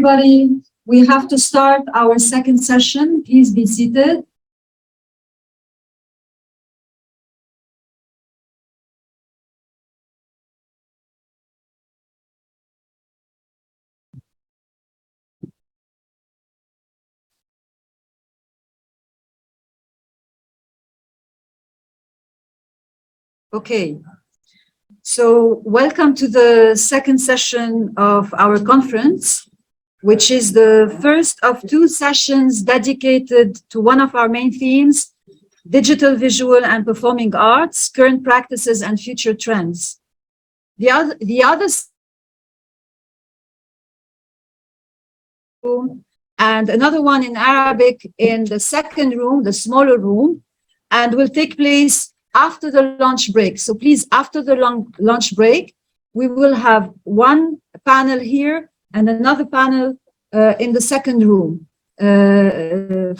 everybody. We have to start our second session. Please be seated. Okay. So welcome to the second session of our conference, which is the first of two sessions dedicated to one of our main themes, digital, visual, and performing arts, current practices and future trends. The other room and another one in Arabic in the second room, the smaller room, and will take place after the lunch break. So please, after the lunch break, we will have one panel here and another panel in the second room,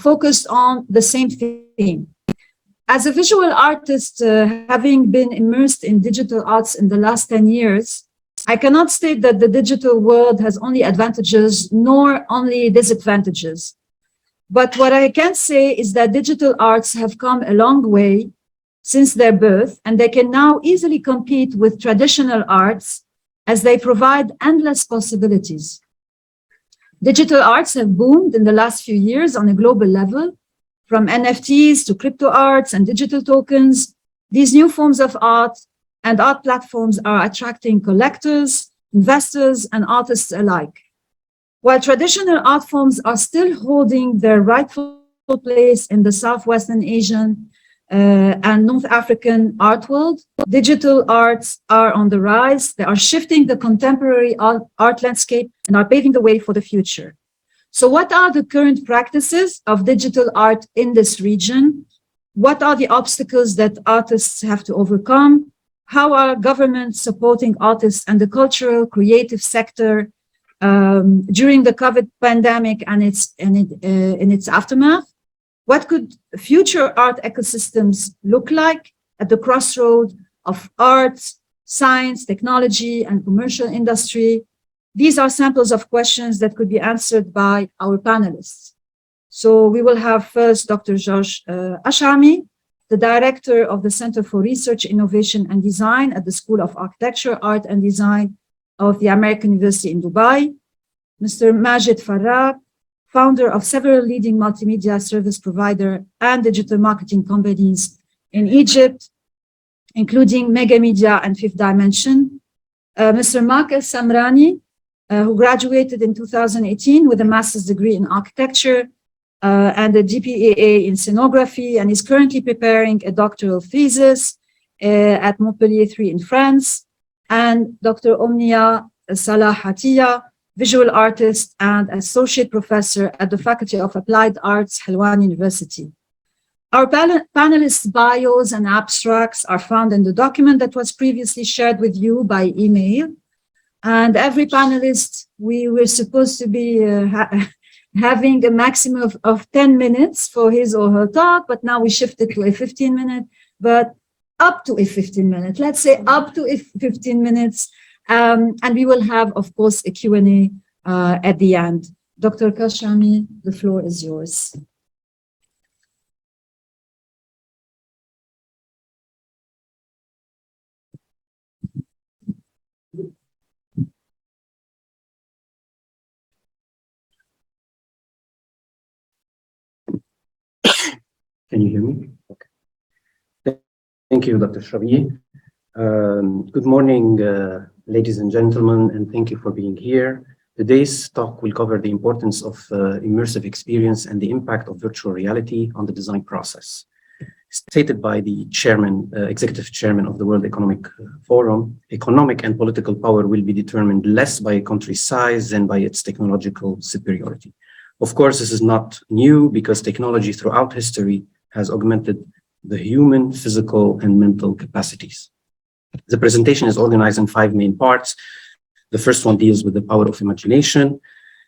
focused on the same theme. As a visual artist, having been immersed in digital arts in the last 10 years, I cannot state that the digital world has only advantages nor only disadvantages. But what I can say is that digital arts have come a long way since their birth, and they can now easily compete with traditional arts as they provide endless possibilities. Digital arts have boomed in the last few years on a global level, from NFTs to crypto arts and digital tokens. These new forms of art and art platforms are attracting collectors, investors, and artists alike. While traditional art forms are still holding their rightful place in the Southwestern Asian and North African art world, digital arts are on the rise. They are shifting the contemporary art landscape and are paving the way for the future. So what are the current practices of digital art in this region? What are the obstacles that artists have to overcome? How are governments supporting artists and the cultural creative sector during the COVID pandemic and in its aftermath? What could future art ecosystems look like at the crossroad of arts, science, technology, and commercial industry? These are samples of questions that could be answered by our panelists. So we will have first Dr. George Ashami, the director of the Center for Research, Innovation, and Design at the School of Architecture, Art, and Design of the American University in Dubai. Mr. Majid Farag, founder of several leading multimedia service provider and digital marketing companies in Egypt, including Mega Media and Fifth Dimension. Mr. Marcus Samrani, who graduated in 2018 with a master's degree in architecture and a GPAA in scenography, and is currently preparing a doctoral thesis at Montpellier 3 in France. And Dr. Omnia Salahatia, visual artist and associate professor at the Faculty of Applied Arts, Helwan University. Our panelists' bios and abstracts are found in the document that was previously shared with you by email. And every panelist, we were supposed to be having a maximum of 10 minutes for his or her talk, but now we shifted to a 15-minute, but up to a 15-minute, let's say up to a 15 minutes. And we will have, of course, a Q&A at the end. Dr. Kashami, the floor is yours. Can you hear me? Okay. Thank you, Dr. Shorabie. Good morning, ladies and gentlemen, and thank you for being here. Today's talk will cover the importance of immersive experience and the impact of virtual reality on the design process. Stated by the chairman, executive chairman of the World Economic Forum, economic and political power will be determined less by a country's size than by its technological superiority. Of course, this is not new because technology throughout history has augmented the human, physical, and mental capacities. The presentation is organized in 5 main parts. The first one deals with the power of imagination.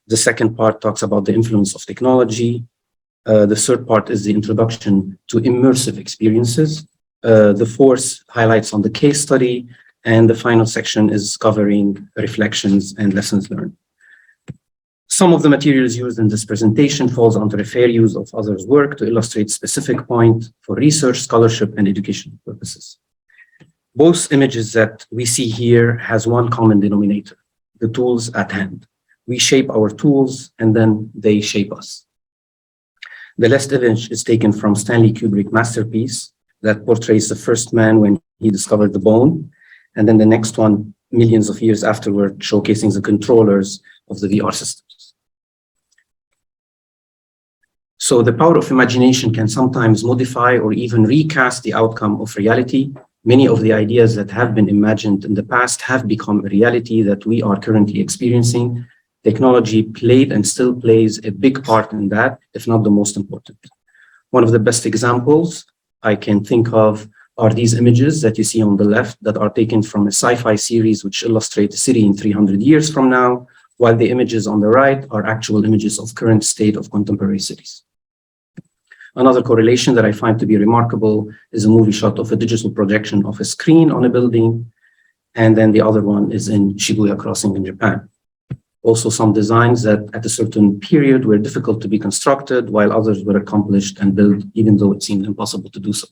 The second part talks about the influence of technology. The third part is the introduction to immersive experiences. The fourth highlights on the case study, and the final section is covering reflections and lessons learned. Some of the materials used in this presentation falls under a fair use of others' work to illustrate specific point for research, scholarship, and educational purposes. Both images that we see here has one common denominator, the tools at hand. We shape our tools and then they shape us. The last image is taken from Stanley Kubrick's masterpiece that portrays the first man when he discovered the bone. And then the next one, millions of years afterward, showcasing the controllers of the VR systems. So the power of imagination can sometimes modify or even recast the outcome of reality. Many of the ideas that have been imagined in the past have become a reality that we are currently experiencing. Technology played and still plays a big part in that, if not the most important. One of the best examples I can think of are these images that you see on the left that are taken from a sci-fi series which illustrate a city in 300 years from now, while the images on the right are actual images of current state of contemporary cities. Another correlation that I find to be remarkable is a movie shot of a digital projection of a screen on a building, and then the other one is in Shibuya Crossing in Japan. Also some designs that at a certain period were difficult to be constructed, while others were accomplished and built, even though it seemed impossible to do so.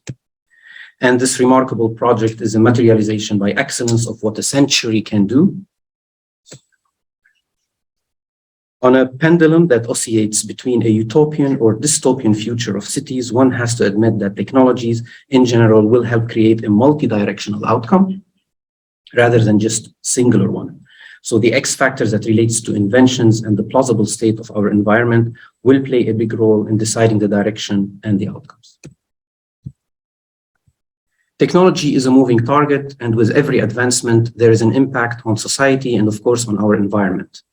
And this remarkable project is a materialization by excellence of what a century can do. On a pendulum that oscillates between a utopian or dystopian future of cities, one has to admit that technologies in general will help create a multi-directional outcome rather than just singular one. So the X factors that relates to inventions and the plausible state of our environment will play a big role in deciding the direction and the outcomes. Technology is a moving target, and with every advancement, there is an impact on society and of course on our environment.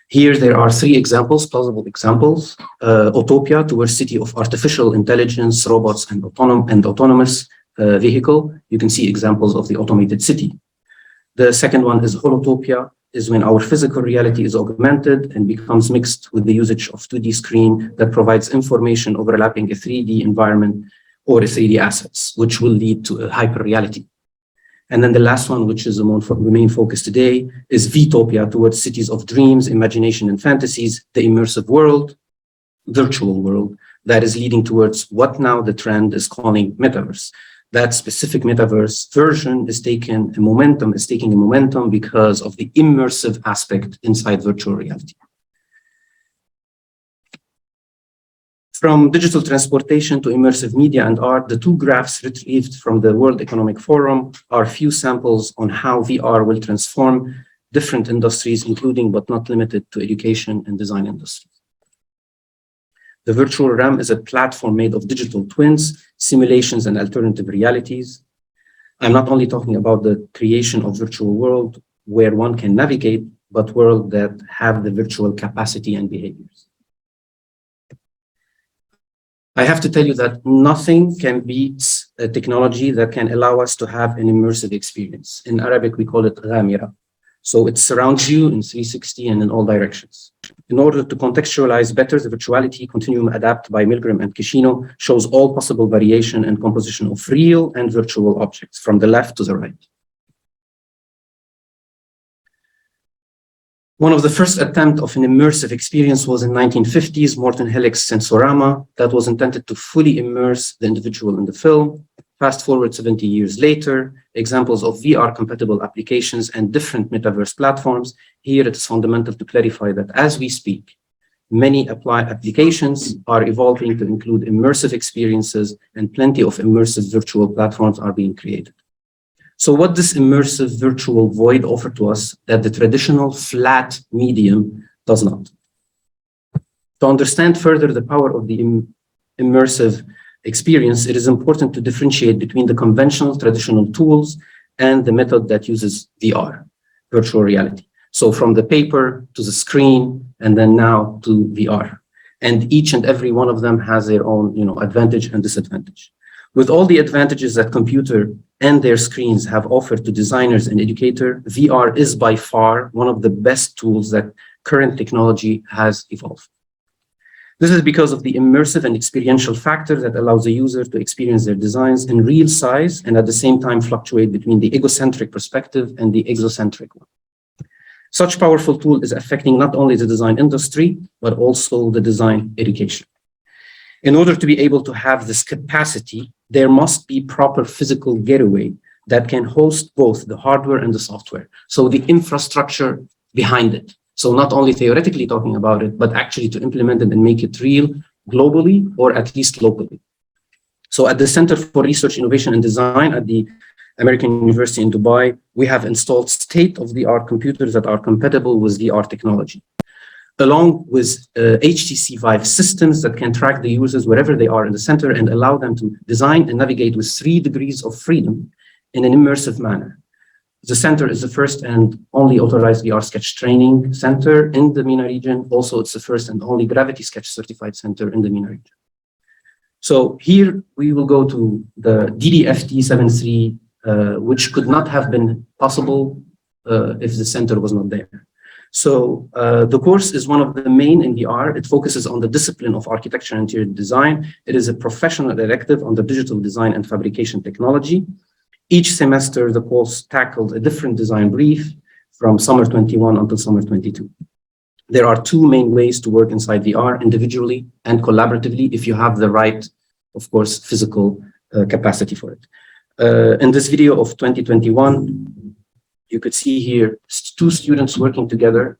Here there are three examples, plausible examples. Utopia, towards city of artificial intelligence, robots, and autonomous vehicle. You can see examples of the automated city. The second one is holotopia, is when our physical reality is augmented and becomes mixed with the usage of 2D screen that provides information overlapping a 3D environment or a 3D assets, which will lead to a hyper reality. And then the last one, which is the main focus today, is Vtopia, towards cities of dreams, imagination, and fantasies, the immersive world, virtual world, that is leading towards what now the trend is calling metaverse. That specific metaverse version is taking a momentum because of the immersive aspect inside virtual reality. From digital transportation to immersive media and art, the two graphs retrieved from the World Economic Forum are few samples on how VR will transform different industries, including but not limited to education and design industries. The virtual realm is a platform made of digital twins, simulations, and alternative realities. I'm not only talking about the creation of virtual world where one can navigate, but world that have the virtual capacity and behaviors. I have to tell you that nothing can beat a technology that can allow us to have an immersive experience. In Arabic, we call it ghamira. So it surrounds you in 360 and in all directions. In order to contextualize better, the virtuality continuum adapted by Milgram and Kishino shows all possible variation and composition of real and virtual objects from the left to the right. One of the first attempts of an immersive experience was in 1950s, Morton Hellick's Sensorama, that was intended to fully immerse the individual in the film. Fast forward 70 years later, examples of VR-compatible applications and different metaverse platforms. Here it is fundamental to clarify that as we speak, many applications are evolving to include immersive experiences, and plenty of immersive virtual platforms are being created. So what does immersive virtual void offer to us that the traditional flat medium does not? To understand further the power of the immersive experience, it is important to differentiate between the conventional traditional tools and the method that uses VR, virtual reality. So from the paper to the screen, and then now to VR. And each and every one of them has their own, advantage and disadvantage. With all the advantages that computer and their screens have offered to designers and educators, VR is by far one of the best tools that current technology has evolved. This is because of the immersive and experiential factor that allows the user to experience their designs in real size and at the same time fluctuate between the egocentric perspective and the exocentric one. Such powerful tool is affecting not only the design industry, but also the design education. In order to be able to have this capacity, there must be proper physical gateway that can host both the hardware and the software. So the infrastructure behind it. So not only theoretically talking about it, but actually to implement it and make it real globally or at least locally. So at the Center for Research, Innovation and Design at the American University in Dubai, we have installed state-of-the-art computers that are compatible with VR technology, along with HTC Vive systems that can track the users wherever they are in the center and allow them to design and navigate with 3 degrees of freedom in an immersive manner. The center is the first and only authorized VR sketch training center in the MENA region. Also, it's the first and only Gravity Sketch certified center in the MENA region. So here we will go to the DDFT 73, which could not have been possible if the center was not there. So the course is one of the main in VR. It focuses on the discipline of architecture and interior design. It is a professional elective on the digital design and fabrication technology. Each semester, the course tackled a different design brief from summer 21 until summer 22. There are 2 main ways to work inside VR, individually and collaboratively, if you have the right, of course, physical capacity for it. In this video of 2021, you could see here 2 students working together,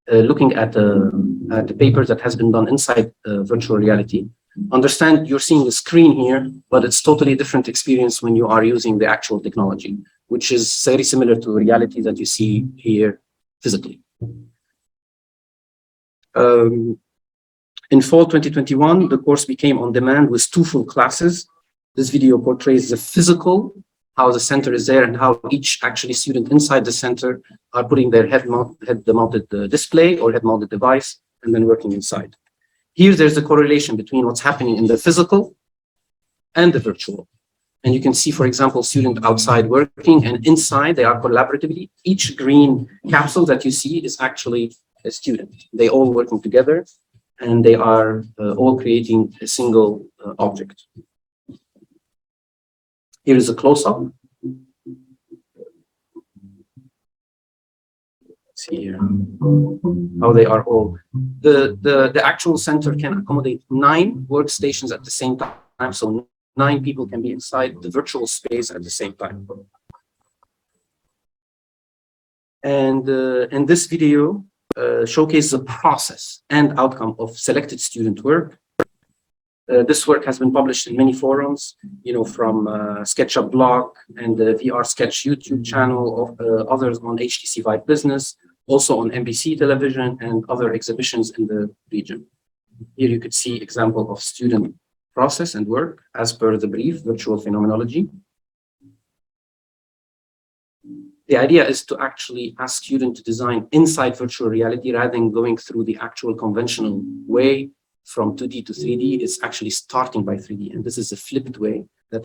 looking at the paper that has been done inside virtual reality. Understand you're seeing the screen here, but it's totally different experience when you are using the actual technology, which is very similar to reality that you see here physically. In fall 2021, the course became on demand with 2 full classes. This video portrays the physical, how the center is there and how each actually student inside the center are putting their head-mounted display or head-mounted device and then working inside. Here, there's a correlation between what's happening in the physical and the virtual. And you can see, for example, student outside working and inside they are collaboratively. Each green capsule that you see is actually a student. They all working together and they are all creating a single object. Here is a close-up. See here how they are all. The actual center can accommodate 9 workstations at the same time. So 9 people can be inside the virtual space at the same time. And in this video, showcase the process and outcome of selected student work. This work has been published in many forums, you know, from SketchUp blog and the VR Sketch YouTube channel, others on HTC Vive Business, also on NBC television and other exhibitions in the region. Here you could see example of student process and work as per the brief, virtual phenomenology. The idea is to actually ask students to design inside virtual reality rather than going through the actual conventional way from 2D to 3D. It's actually starting by 3D. And this is a flipped way that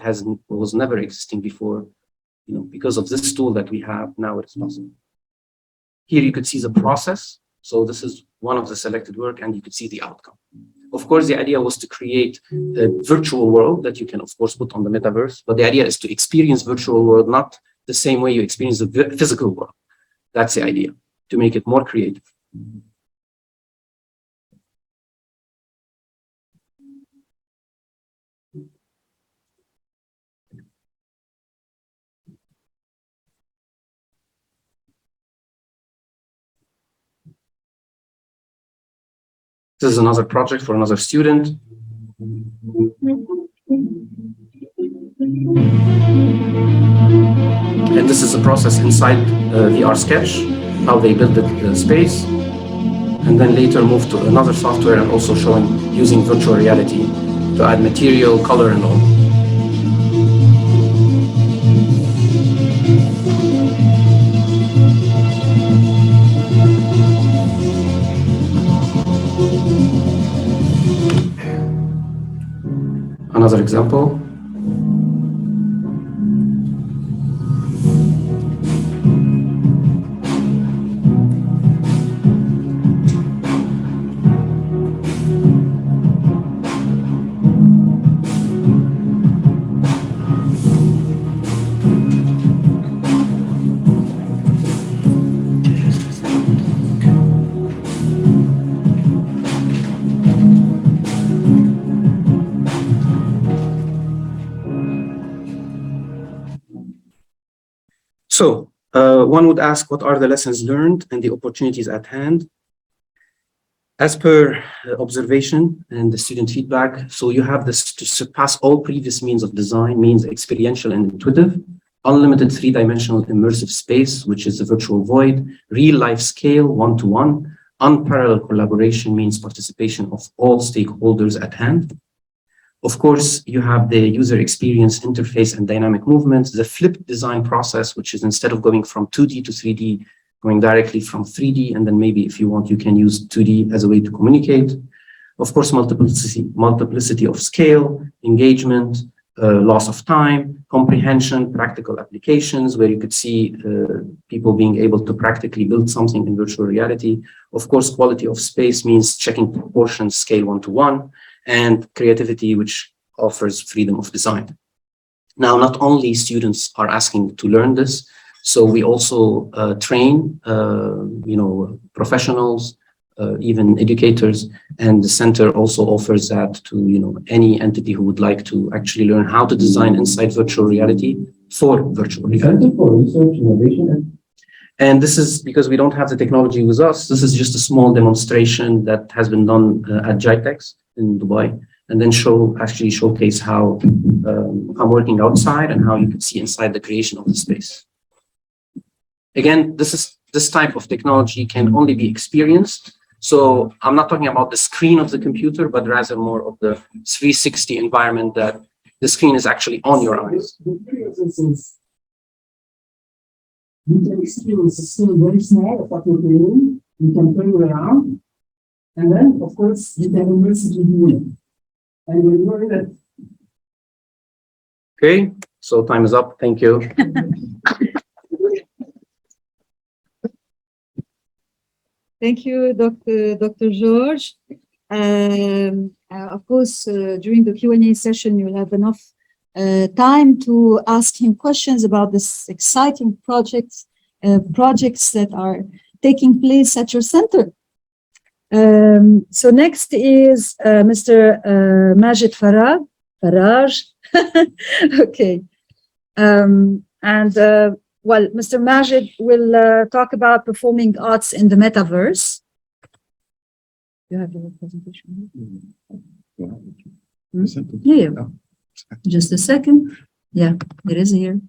was never existing before. You know, because of this tool that we have, now it's possible. Here you could see the process. So this is one of the selected work and you could see the outcome. Of course, the idea was to create a virtual world that you can, of course, put on the metaverse. But the idea is to experience virtual world, not the same way you experience the physical world. That's the idea, to make it more creative. This is another project for another student. And this is the process inside VR Sketch, how they built the space, and then later moved to another software and also showing using virtual reality to add material, color, and all. Another example. So one would ask, what are the lessons learned and the opportunities at hand? As per observation and the student feedback, so you have this to surpass all previous means of design, means experiential and intuitive, unlimited three-dimensional immersive space, which is the virtual void, real-life scale, one-to-one, unparalleled collaboration means participation of all stakeholders at hand. Of course, you have the user experience interface and dynamic movements, the flipped design process, which is instead of going from 2D to 3D, going directly from 3D, and then maybe if you want, you can use 2D as a way to communicate. Of course, multiplicity of scale, engagement, loss of time, comprehension, practical applications, where you could see people being able to practically build something in virtual reality. Of course, quality of space means checking proportions, scale one-to-one, and creativity, which offers freedom of design. Now, not only students are asking to learn this, so we also train, professionals, even educators, and the center also offers that to any entity who would like to actually learn how to design inside virtual reality for virtual reality. For research, innovation, and this is because we don't have the technology with us. This is just a small demonstration that has been done at GITEX in Dubai, and then showcase how I'm working outside and how you can see inside the creation of the space. Again, this type of technology can only be experienced. So I'm not talking about the screen of the computer, but rather more of the 360 environment that the screen is actually on your eyes. The experience is you can experience a scene very small of what you're doing. You can play around, and then of course you can immersively do it. And when you're in it. Okay, so time is up. Thank you. Thank you, Dr. George. Of course, during the Q&A session, you'll have enough time to ask him questions about this exciting projects that are taking place at your center. So next is Mr. Majid Faraj. Okay. Well, Mr. Majid will talk about performing arts in the metaverse. You have your presentation. Yeah. Just a second. Yeah, it is here.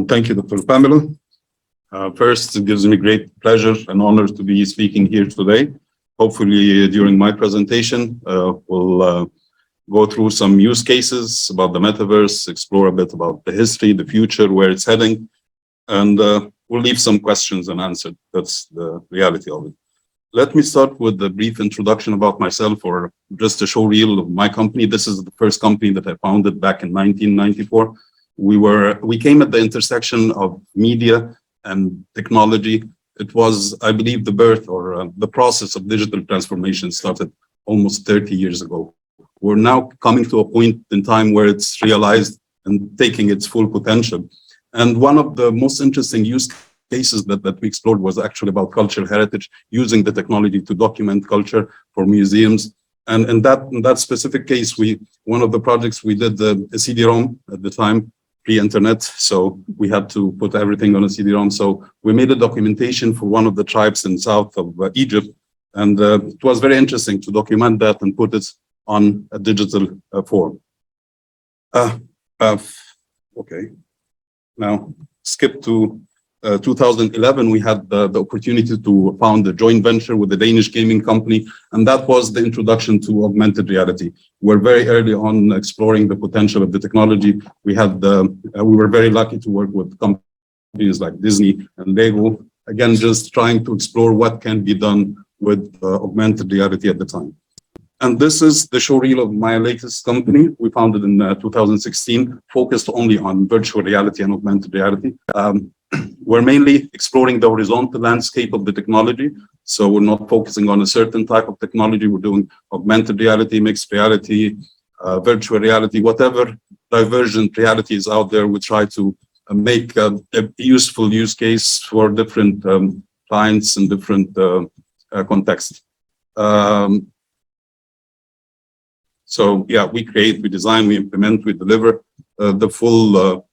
Thank you, Dr. Pamela. First, it gives me great pleasure and honor to be speaking here today. Hopefully, during my presentation, we'll go through some use cases about the metaverse, explore a bit about the history, the future, where it's heading, and we'll leave some questions unanswered. That's the reality of it. Let me start with a brief introduction about myself, or just a show reel of my company. This is the first company that I founded back in 1994. We came at the intersection of media and technology. It was, I believe, the birth or the process of digital transformation started almost 30 years ago. We're now coming to a point in time where it's realized and taking its full potential. And one of the most interesting use cases that we explored was actually about cultural heritage, using the technology to document culture for museums. And in that specific case, one of the projects we did a CD-ROM at the time, pre-internet, so we had to put everything on a CD-ROM. So we made a documentation for one of the tribes in south of Egypt, and it was very interesting to document that and put it on a digital form. Okay, now skip to 2011. We had the opportunity to found a joint venture with a Danish gaming company, and that was the introduction to augmented reality. We're very early on exploring the potential of the technology. We were very lucky to work with companies like Disney and Lego, again, just trying to explore what can be done with augmented reality at the time. And this is the show reel of my latest company. We founded in 2016, focused only on virtual reality and augmented reality. We're mainly exploring the horizontal landscape of the technology. So we're not focusing on a certain type of technology. We're doing augmented reality, mixed reality, virtual reality, whatever divergent reality is out there. We try to make a useful use case for different clients in different contexts. So yeah, we create, we design, we implement, we deliver the full,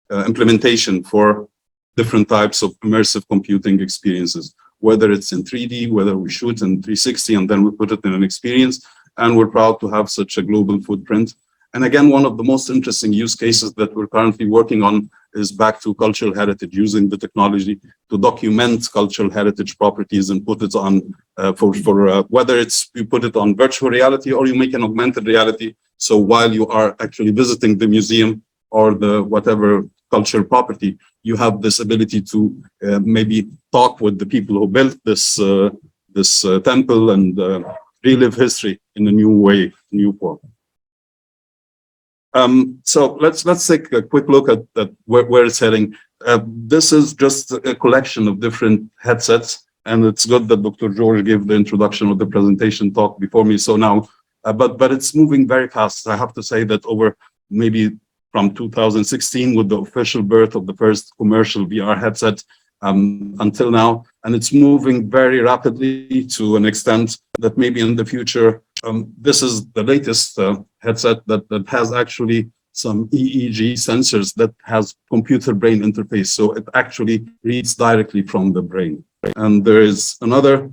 implementation for different types of immersive computing experiences, whether it's in 3D, whether we shoot in 360, and then we put it in an experience. And we're proud to have such a global footprint. And again, one of the most interesting use cases that we're currently working on is back to cultural heritage, using the technology to document cultural heritage properties and put it on whether it's you put it on virtual reality or you make an augmented reality. So while you are actually visiting the museum or the whatever cultural property, you have this ability to maybe talk with the people who built this temple and relive history in a new way, new form. So let's take a quick look at where it's heading. This is just a collection of different headsets, and it's good that Dr. George gave the introduction of the presentation talk before me. So now, but it's moving very fast. I have to say that over maybe from 2016 with the official birth of the first commercial VR headset until now, and it's moving very rapidly to an extent that maybe in the future, this is the latest headset that has actually some EEG sensors that has computer brain interface. So it actually reads directly from the brain. And there is another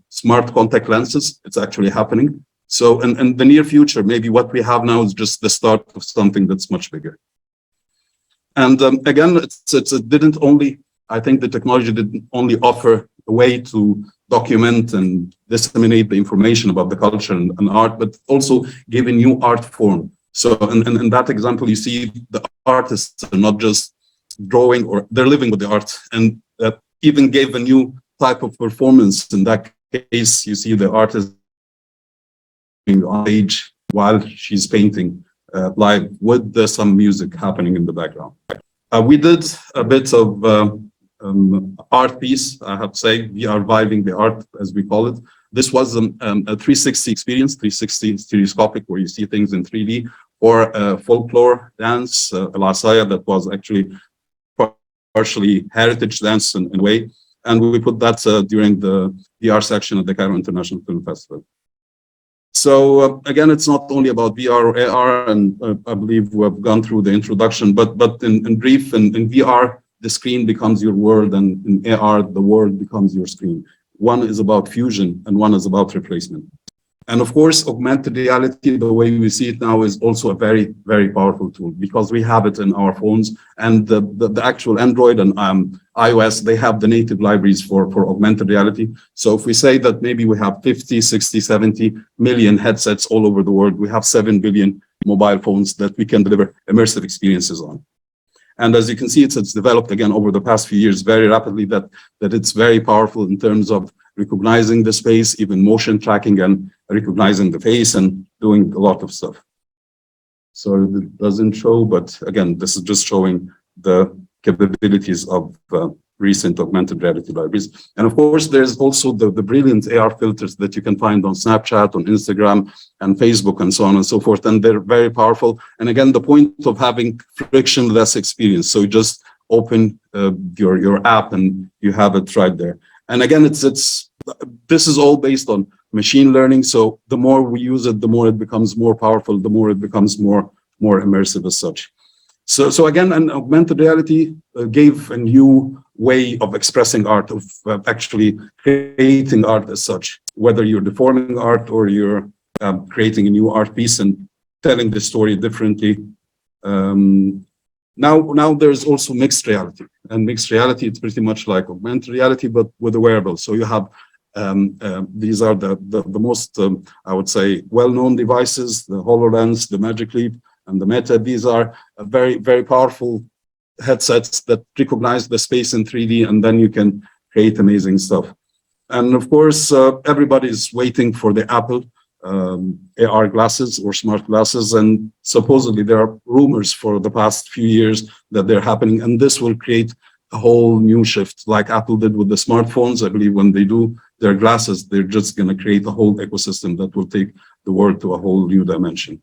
smart contact lenses. It's actually happening. So in the near future, maybe what we have now is just the start of something that's much bigger. And again, it didn't only, I think the technology didn't only offer a way to document and disseminate the information about the culture and art, but also gave a new art form. So in that example, you see the artists are not just drawing, or they're living with the art, and that even gave a new type of performance. In that case, you see the artist on stage while she's painting live with some music happening in the background. We did a bit of art piece, I have to say. We are vibing the art, as we call it. This was a 360 experience, 360 stereoscopic, where you see things in 3D, or a folklore dance, al-Asaya, that was actually partially heritage dance in a way. And we put that during the VR section at the Cairo International Film Festival. So again, it's not only about VR or AR, and I believe we have gone through the introduction, but in brief, in VR, the screen becomes your world, and in AR, the world becomes your screen. One is about fusion and one is about replacement. And of course, augmented reality, the way we see it now, is also a very, very powerful tool, because we have it in our phones, and the actual Android and iOS, they have the native libraries for augmented reality. So if we say that maybe we have 50, 60, 70 million headsets all over the world, we have 7 billion mobile phones that we can deliver immersive experiences on. And as you can see, it's developed again over the past few years very rapidly, that it's very powerful in terms of recognizing the space, even motion tracking and recognizing the face and doing a lot of stuff. So it doesn't show, but again, this is just showing the capabilities of recent augmented reality libraries. And of course, there's also the brilliant AR filters that you can find on Snapchat, on Instagram, and Facebook, and so on and so forth. And they're very powerful. And again, the point of having frictionless experience. So you just open your app and you have it right there. And again, this is all based on machine learning. So the more we use it, the more it becomes more powerful, the more it becomes more immersive as such. So again, an augmented reality gave a new way of expressing art, of actually creating art as such, whether you're deforming art or you're creating a new art piece and telling the story differently. Now there's also mixed reality, and mixed reality, it's pretty much like augmented reality, but with a wearable. So you have these are the most, I would say, well-known devices, the HoloLens, the Magic Leap, and the Meta. These are very, very powerful headsets that recognize the space in 3D, and then you can create amazing stuff. And of course, everybody's waiting for the Apple AR glasses or smart glasses, and supposedly there are rumors for the past few years that they're happening, and this will create a whole new shift, like Apple did with the smartphones. I believe when they do their glasses, they're just going to create a whole ecosystem that will take the world to a whole new dimension.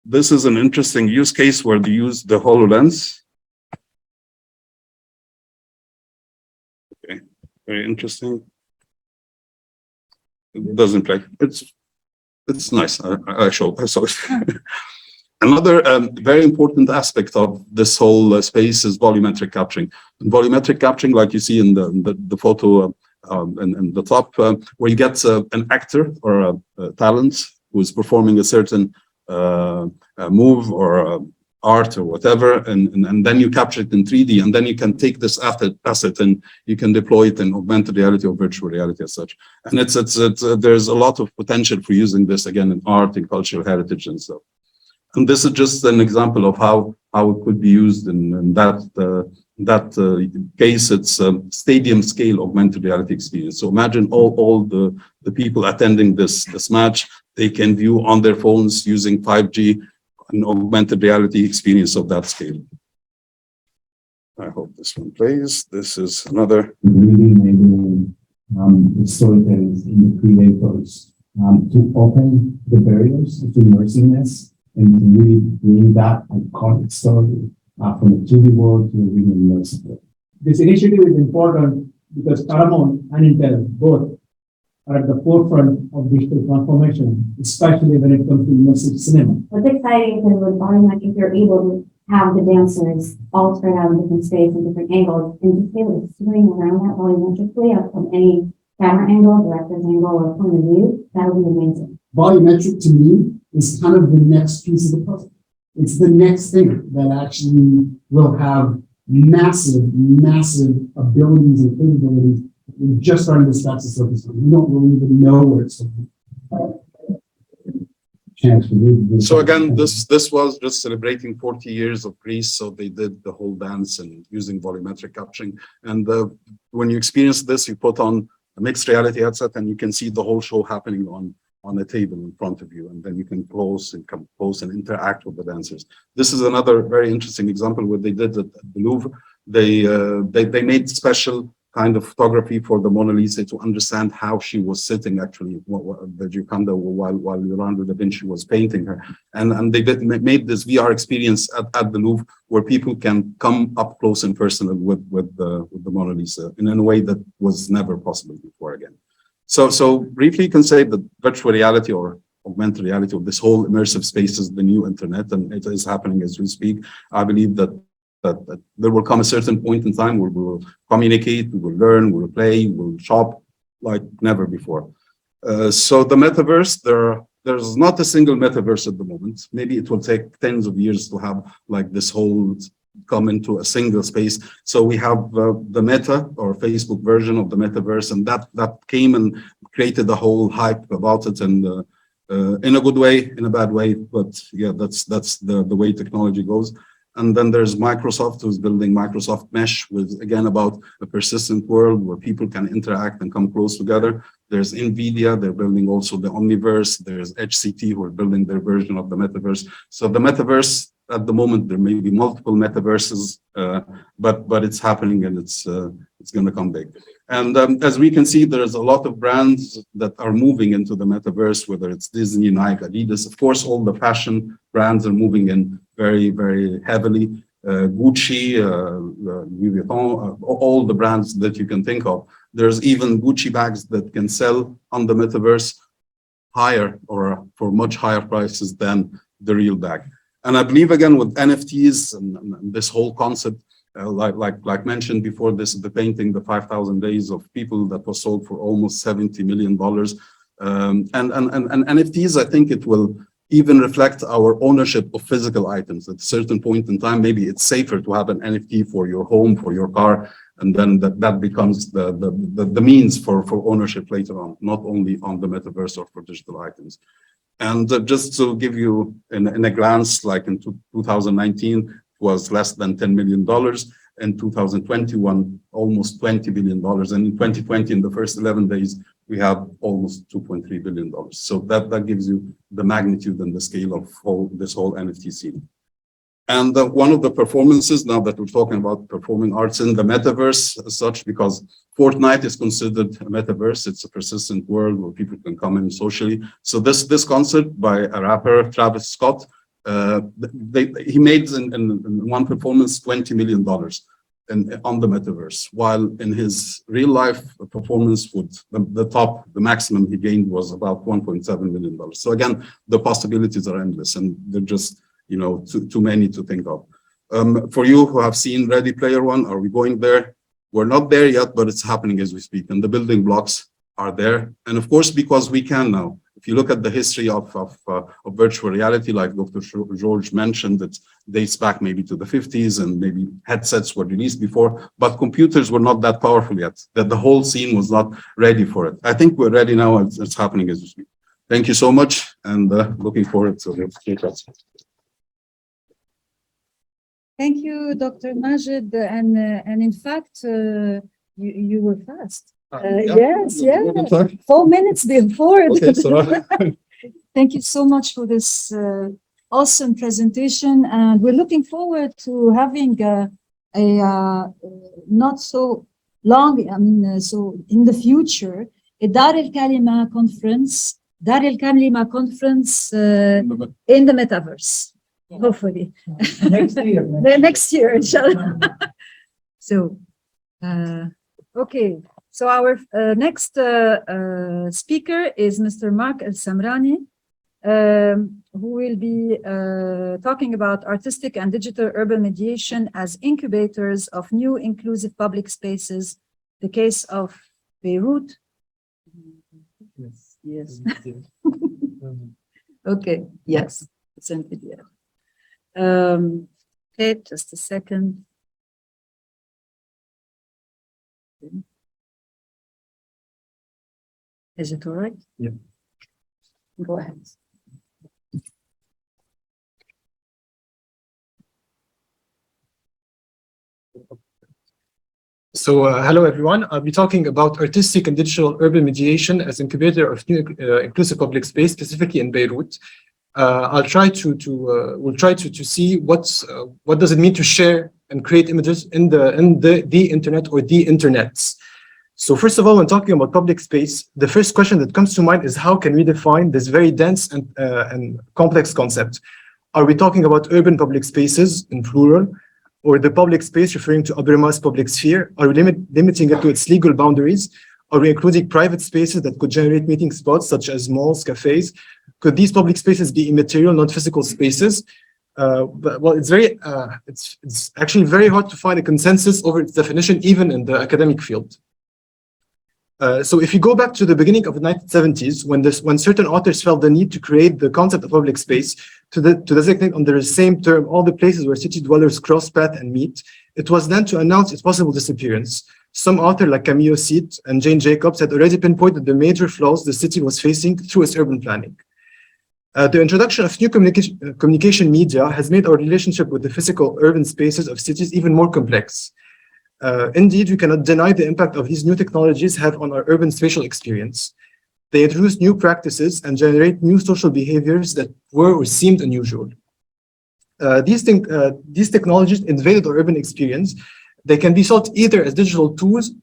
this is an interesting use case where they use the HoloLens. Okay, very interesting. It doesn't play. It's nice. I saw it. Another very important aspect of this whole space is volumetric capturing. And volumetric capturing, like you see in the photo in the top, where you get an actor or a talent who is performing a certain move or art or whatever, and then you capture it in 3D, and then you can take this asset and you can deploy it in augmented reality or virtual reality as such. And there's a lot of potential for using this again in art and cultural heritage and so. And this is just an example of how it could be used in that case. It's stadium scale augmented reality experience. So imagine all the people attending this match, they can view on their phones using 5G an augmented reality experience of that scale. I hope this one plays. This is another. Really enabling the storytellers and the creators to open the barriers to immersiveness and to really bring that iconic story from a 2D world to a really immersive world. This initiative is important because Paramount and Intel both are at the forefront of digital transformation, especially when it comes to immersive cinema. What's exciting is with volumetric, you're able to have the dancers all spread out in different spaces and different angles, and just be able to swing around that volumetrically from any camera angle, director's angle, or point of view. That would be amazing. Volumetric to me is kind of the next piece of the puzzle. It's the next thing that actually will have massive abilities and capabilities. We're just starting to scratch the surface. We don't really even know where it's going. So again, this was just celebrating 40 years of Greece. So they did the whole dance and using volumetric capturing. And when you experience this, you put on a mixed reality headset and you can see the whole show happening on a table in front of you. And then you can come close and interact with the dancers. This is another very interesting example what they did at the Louvre. They made special kind of photography for the Mona Lisa to understand how she was sitting actually, the Gioconda, while Leonardo da Vinci was painting her. And they made this VR experience at the Louvre where people can come up close and personal with the Mona Lisa in a way that was never possible before again. So briefly you can say that virtual reality or augmented reality, or this whole immersive space is the new internet, and it is happening as we speak. I believe that there will come a certain point in time where we will communicate, we will learn, we will play, we will shop like never before. So the metaverse, there's not a single metaverse at the moment. Maybe it will take tens of years to have like this whole come into a single space. So we have the Meta or Facebook version of the metaverse, and that came and created a whole hype about it, and in a good way, in a bad way, but yeah, that's the way technology goes. And then there's Microsoft, who's building Microsoft Mesh, with again about a persistent world where people can interact and come close together. There's NVIDIA, they're building also the Omniverse. There's HCT, who are building their version of the metaverse. So the metaverse, at the moment, there may be multiple metaverses, but it's happening, and it's going to come big. And as we can see, there's a lot of brands that are moving into the metaverse, whether it's Disney, Nike, Adidas. Of course, all the fashion brands are moving in very, very heavily. Gucci, Louis Vuitton, all the brands that you can think of. There's even Gucci bags that can sell on the metaverse higher or for much higher prices than the real bag. And I believe again with NFTs and this whole concept, like mentioned before, this is the painting, the 5,000 Days of People, that was sold for almost $70 million. And NFTs, I think it will even reflect our ownership of physical items. At a certain point in time, maybe it's safer to have an NFT for your home, for your car, and then that becomes the means for ownership later on, not only on the metaverse or for digital items. And just to give you in a glance, like in 2019, was less than $10 million. In 2021, almost $20 billion. And in 2020, in the first 11 days, we have almost $2.3 billion. So that gives you the magnitude and the scale of this whole NFT scene. And one of the performances, now that we're talking about performing arts in the metaverse as such, because Fortnite is considered a metaverse, it's a persistent world where people can come in socially. So this concert by a rapper, Travis Scott, he made in one performance $20 million on the metaverse, while in his real life performance with the maximum he gained was about $1.7 million. So again, the possibilities are endless, and they're just, you know, too many to think of. For you who have seen Ready Player One, are we going there? We're not there yet, but it's happening as we speak, and the building blocks are there. And of course, because we can now. If you look at the history of virtual reality, like Dr. George mentioned, it dates back maybe to the 50s, and maybe headsets were released before, but computers were not that powerful yet, that the whole scene was not ready for it. I think we're ready now, and it's happening as we speak. Thank you so much, and looking forward to the Thank you, Dr. Majid, and in fact, you were fast. Yes. 4 minutes before. Okay, so Thank you so much for this awesome presentation, and we're looking forward to having a not so long, so in the future, a Dar al-Kalima conference, in the metaverse, hopefully. Next year, inshallah. So, okay. So our next speaker is Mr. Mark El-Samrani, who will be talking about artistic and digital urban mediation as incubators of new inclusive public spaces, the case of Beirut. Yes. Okay, yes, it's in video. Okay, just a second. Is it all right? Yeah. Go ahead. So, hello everyone. I'll be talking about artistic and digital urban mediation as incubator of new inclusive public space, specifically in Beirut. We'll try to see what does it mean to share and create images in the internet or the internets. So first of all, when talking about public space, the first question that comes to mind is how can we define this very dense and complex concept? Are we talking about urban public spaces in plural, or the public space referring to Habermas' public sphere? Are we limiting it to its legal boundaries? Are we including private spaces that could generate meeting spots such as malls, cafes? Could these public spaces be immaterial, non-physical spaces? Well, it's actually very hard to find a consensus over its definition, even in the academic field. So if you go back to the beginning of the 1970s, when certain authors felt the need to create the concept of public space to designate under the same term all the places where city dwellers cross path and meet, it was then to announce its possible disappearance. Some authors like Camille Seat and Jane Jacobs had already pinpointed the major flaws the city was facing through its urban planning. The introduction of new communication media has made our relationship with the physical urban spaces of cities even more complex. Indeed, we cannot deny the impact of these new technologies have on our urban spatial experience. They introduce new practices and generate new social behaviors that were or seemed unusual. These technologies invaded our urban experience. They can be sought either as digital tools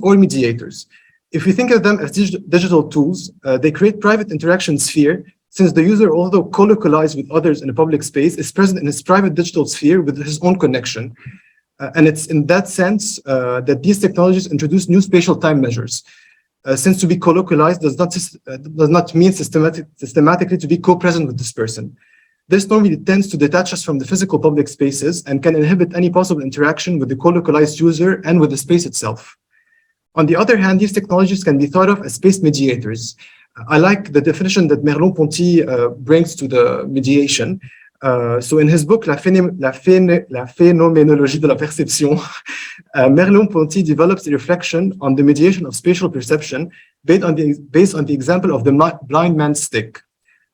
or mediators. If we think of them as digital tools, they create private interaction sphere, since the user, although co-localized with others in a public space, is present in his private digital sphere with his own connection. And it's in that sense that these technologies introduce new spatial time measures. Since to be co-localized does not mean systematically to be co-present with this person. This normally tends to detach us from the physical public spaces and can inhibit any possible interaction with the co-localized user and with the space itself. On the other hand, these technologies can be thought of as space mediators. I like the definition that Merleau-Ponty brings to the mediation. So in his book, La phénoménologie de la perception, Merleau-Ponty develops a reflection on the mediation of spatial perception based on the example of the blind man's stick.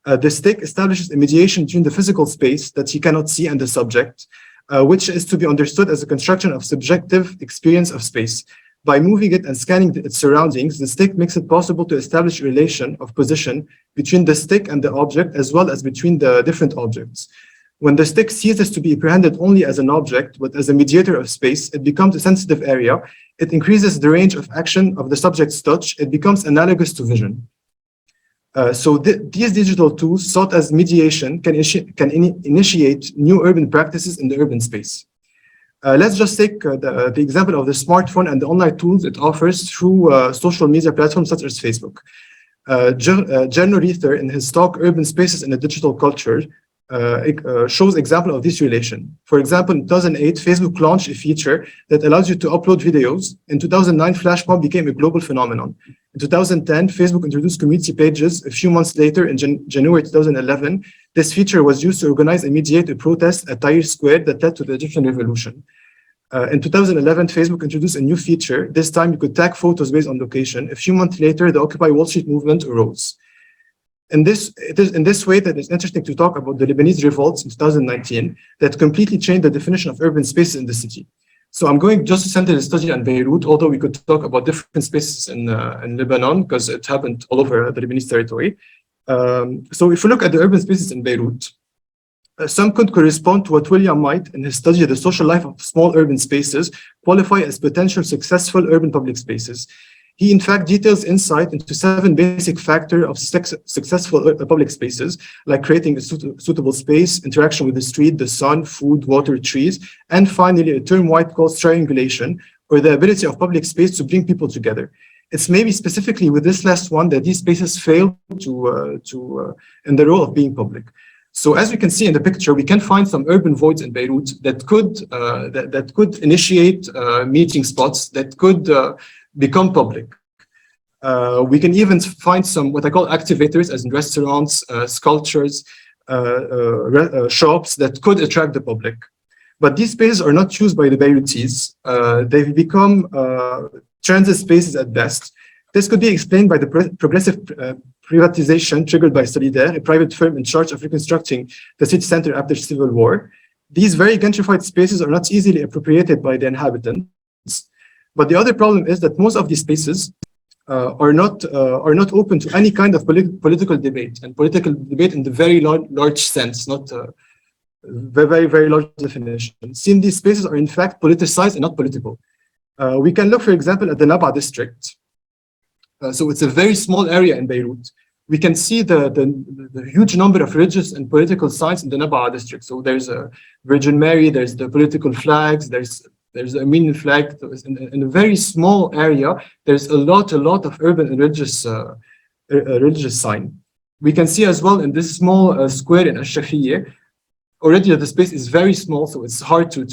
The stick establishes a mediation between the physical space that he cannot see and the subject, which is to be understood as a construction of subjective experience of space. By moving it and scanning its surroundings, the stick makes it possible to establish a relation of position between the stick and the object, as well as between the different objects. When the stick ceases to be apprehended only as an object, but as a mediator of space, it becomes a sensitive area. It increases the range of action of the subject's touch. It becomes analogous to vision. These digital tools, sought as mediation, can initiate new urban practices in the urban space. Let's just take the example of the smartphone and the online tools it offers through social media platforms such as Facebook. Jerno Reither, in his talk Urban Spaces in a Digital Culture, shows example of this relation. For example, in 2008, Facebook launched a feature that allows you to upload videos. In 2009, Flash mob became a global phenomenon. In 2010, Facebook introduced community pages. A few months later, in January 2011, this feature was used to organize and mediate a protest at Tahrir Square that led to the Egyptian Revolution. In 2011, Facebook introduced a new feature. This time, you could tag photos based on location. A few months later, the Occupy Wall Street movement arose. It is in this way that it's interesting to talk about the Lebanese revolts in 2019 that completely changed the definition of urban spaces in the city. So I'm going just to center the study on Beirut, although we could talk about different spaces in Lebanon because it happened all over the Lebanese territory. So if we look at the urban spaces in Beirut, some could correspond to what William might, in his study of the social life of small urban spaces, qualify as potential successful urban public spaces. He, in fact, details insight into 7 basic factors of successful public spaces, like creating a suitable space, interaction with the street, the sun, food, water, trees, and finally, a term White calls triangulation, or the ability of public space to bring people together. It's maybe specifically with this last one that these spaces fail in the role of being public. So as we can see in the picture, we can find some urban voids in Beirut that could initiate meeting spots, that could become public. We can even find some what I call activators, as in restaurants, sculptures, shops that could attract the public. But these spaces are not used by the Beirutis. They've become transit spaces at best. This could be explained by the progressive privatization triggered by Tdír, a private firm in charge of reconstructing the city center after civil war. These very gentrified spaces are not easily appropriated by the inhabitants. But the other problem is that most of these spaces are not open to any kind of political debate, and political debate in the very large sense, not very, very large definition. Since these spaces are in fact politicized and not political. We can look, for example, at the Naba district. So it's a very small area in Beirut. We can see the huge number of religious and political signs in the Naba district. So there's a Virgin Mary, there's the political flags, there's the Armenian flag. In a very small area, there's a lot of urban and religious sign. We can see as well in this small square in al-Shafiyeh, already the space is very small, so it's hard to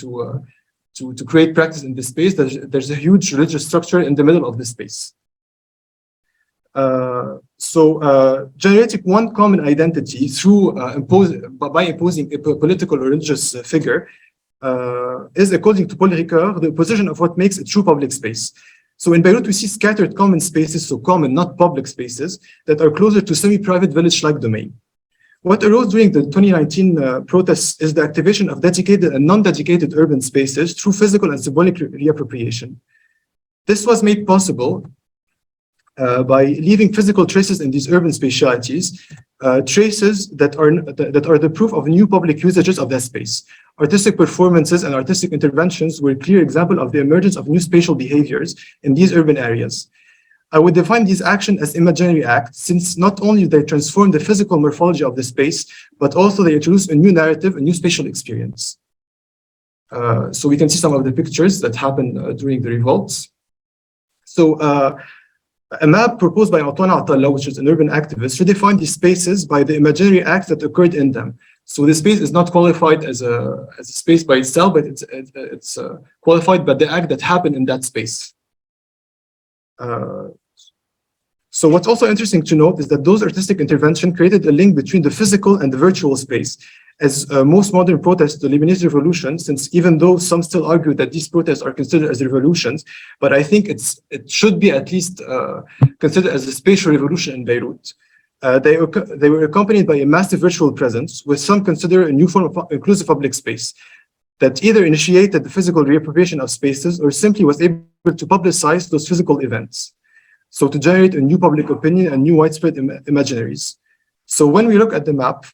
create practice in this space. There's a huge religious structure in the middle of the space. Generating one common identity through by imposing a political or religious figure is, according to Paul Ricoeur, the position of what makes a true public space. So in Beirut, we see scattered common spaces, so common, not public spaces, that are closer to semi-private village-like domain. What arose during the 2019 protests is the activation of dedicated and non-dedicated urban spaces through physical and symbolic reappropriation. This was made possible by leaving physical traces in these urban spatialities, traces that are the proof of new public usages of that space. Artistic performances and artistic interventions were a clear example of the emergence of new spatial behaviors in these urban areas. I would define these actions as imaginary acts, since not only they transform the physical morphology of the space, but also they introduce a new narrative, a new spatial experience. So we can see some of the pictures that happened during the revolts. So a map proposed by Antoine Attallah, which is an urban activist, redefined these spaces by the imaginary acts that occurred in them. So the space is not qualified as a space by itself, but it's qualified by the act that happened in that space. So what's also interesting to note is that those artistic interventions created a link between the physical and the virtual space. As most modern protests to the Lebanese revolution, since even though some still argue that these protests are considered as revolutions, but I think it should be at least considered as a spatial revolution in Beirut. They were accompanied by a massive virtual presence, which some consider a new form of inclusive public space that either initiated the physical reappropriation of spaces or simply was able to publicize those physical events. So to generate a new public opinion and new widespread imaginaries. So when we look at the map,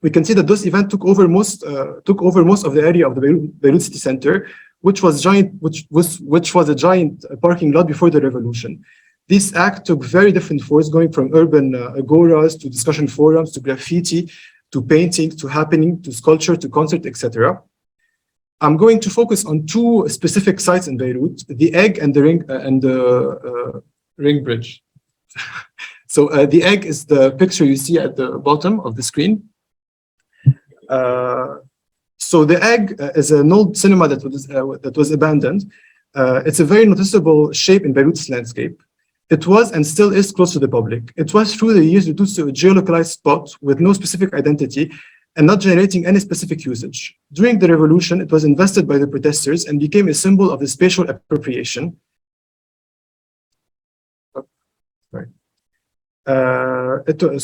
we can see that those events took over most of the area of the Beirut city center, which was a giant parking lot before the revolution. This act took very different forms, going from urban agoras to discussion forums to graffiti to painting to happening to sculpture to concert, etc. I'm going to focus on two specific sites in Beirut: the Egg and the Ring Bridge. So the Egg is the picture you see at the bottom of the screen. So the Egg is an old cinema that was abandoned. It's a very noticeable shape in Beirut's landscape. It was and still is close to the public. It was through the years reduced to a geolocalized spot with no specific identity and not generating any specific usage. During the revolution, it was invested by the protesters and became a symbol of the spatial appropriation.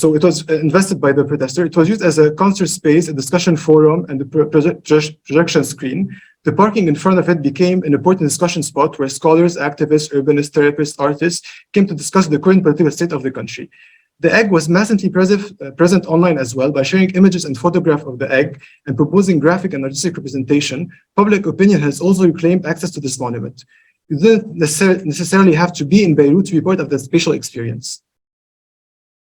So it was invested by the protester. It was used as a concert space, a discussion forum, and a projection screen. The parking in front of it became an important discussion spot where scholars, activists, urbanists, therapists, artists came to discuss the current political state of the country. The Egg was massively present online as well by sharing images and photographs of the Egg and proposing graphic and artistic representation. Public opinion has also reclaimed access to this monument. You didn't necessarily have to be in Beirut to be part of the spatial experience.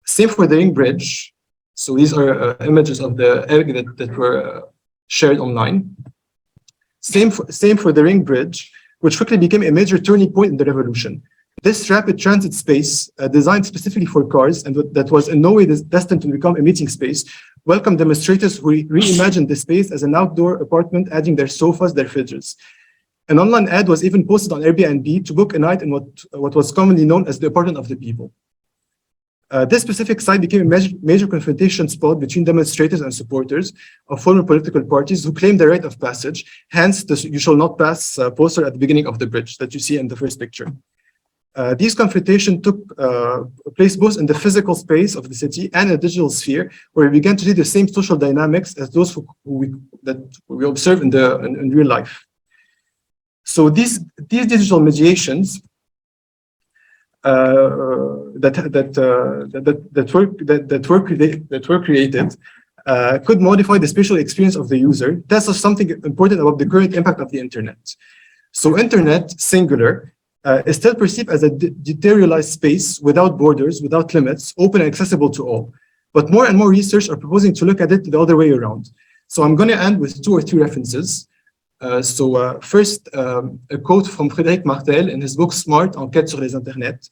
Same for the Ring Bridge. So these are images of the Egg that were shared online. Same for the Ring Bridge, which quickly became a major turning point in the revolution. This rapid transit space, designed specifically for cars and that was in no way destined to become a meeting space, welcomed demonstrators who reimagined the space as an outdoor apartment, adding their sofas, their fridges. An online ad was even posted on Airbnb to book a night in what was commonly known as the apartment of the people. This specific site became a major confrontation spot between demonstrators and supporters of former political parties who claimed the right of passage, hence the "You shall not pass" poster at the beginning of the bridge that you see in the first picture. These confrontations took place both in the physical space of the city and in the digital sphere, where we began to see the same social dynamics as those that we observe in real life. So these digital mediations that were created could modify the spatial experience of the user. Tells us something important about the current impact of the internet. So internet, singular, is still perceived as a deteriorized space without borders, without limits, open and accessible to all. But more and more research are proposing to look at it the other way around. So I'm going to end with 2 or 3 references. First, a quote from Frédéric Martel in his book Smart, Enquête sur les Internets.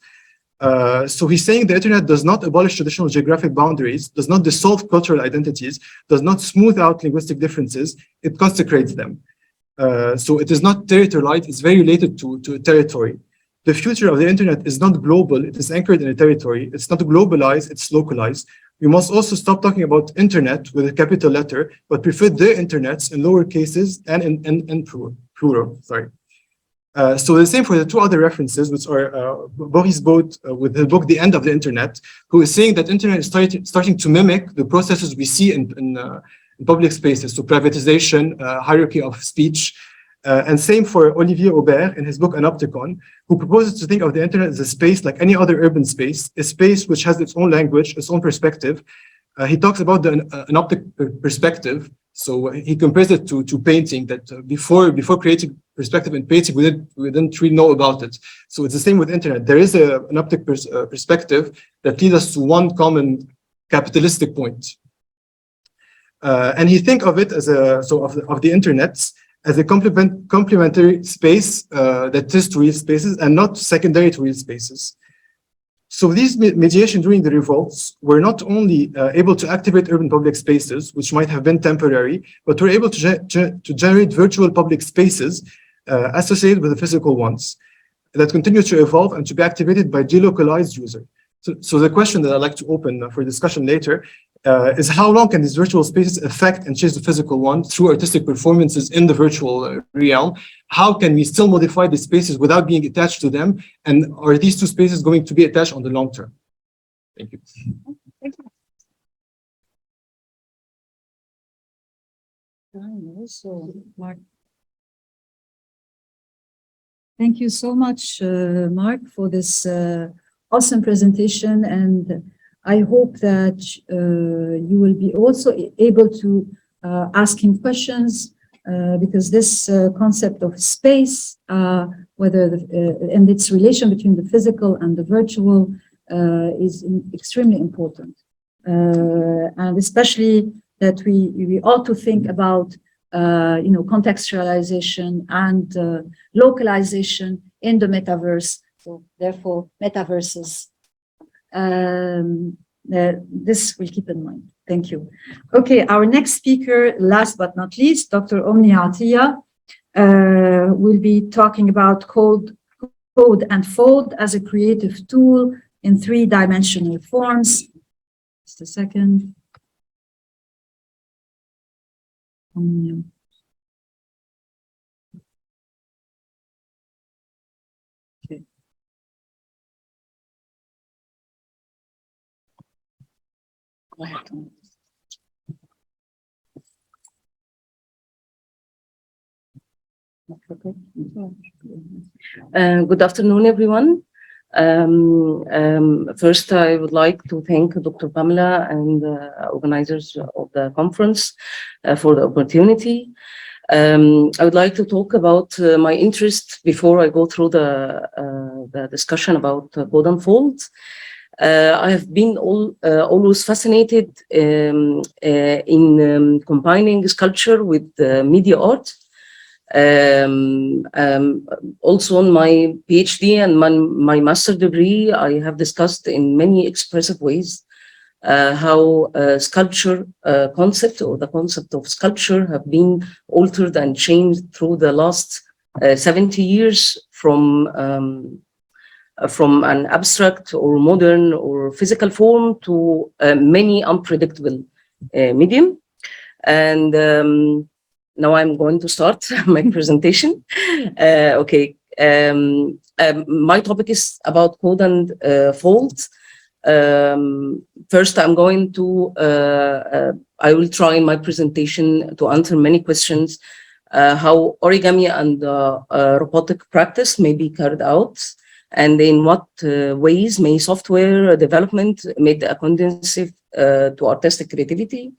So he's saying the internet does not abolish traditional geographic boundaries, does not dissolve cultural identities, does not smooth out linguistic differences, it consecrates them. So it is not territorialized, it's very related to a territory. The future of the internet is not global, it is anchored in a territory. It's not globalized, it's localized. We must also stop talking about internet with a capital letter, but prefer the internets in lower cases and in plural. Sorry. So the same for the 2 other references, which are Boris Bode with the book The End of the Internet, who is saying that internet is starting to mimic the processes we see in public spaces, so privatization, hierarchy of speech. And same for Olivier Aubert in his book Anopticon, who proposes to think of the internet as a space like any other urban space, a space which has its own language, its own perspective. He talks about the anoptic perspective. So he compares it to painting, that before creating perspective in painting, we didn't really know about it. So it's the same with internet. There is an optic perspective that leads us to one common capitalistic point. And he think of it as of the internet as a complementary space that is to real spaces and not secondary to real spaces. So these mediation during the revolts were not only able to activate urban public spaces, which might have been temporary, but were able to generate virtual public spaces associated with the physical ones that continue to evolve and to be activated by delocalized users. So the question that I'd like to open for discussion later is how long can these virtual spaces affect and change the physical one through artistic performances in the virtual realm? How can we still modify the spaces without being attached to them? And are these 2 spaces going to be attached on the long term? Thank you. Thank you. Mark. Thank you so much, Mark, for this awesome presentation. And I hope that you will be also able to ask him questions because this concept of space whether and its relation between the physical and the virtual is extremely important. And especially that we ought to think about contextualization and localization in the metaverse. So therefore, metaverses. This we'll keep in mind. Thank you. Okay, our next speaker, last but not least, Dr. Omni Atiya, will be talking about code and fold as a creative tool in three-dimensional forms. Just a second. Okay. Good afternoon, everyone. First, I would like to thank Dr. Bamila and the organizers of the conference for the opportunity. I would like to talk about my interest before I go through the discussion about code and fold. I have been always fascinated in combining sculpture with media art. Also on my PhD and my master degree, I have discussed in many expressive ways how sculpture concept or the concept of sculpture have been altered and changed through the last 70 years from an abstract or modern or physical form to many unpredictable medium. And now I'm going to start my presentation. Okay. My topic is about code and fold. First, I'm going to, I will try in my presentation to answer many questions, how origami and robotic practice may be carried out, and in what ways may software development made conducive to artistic creativity,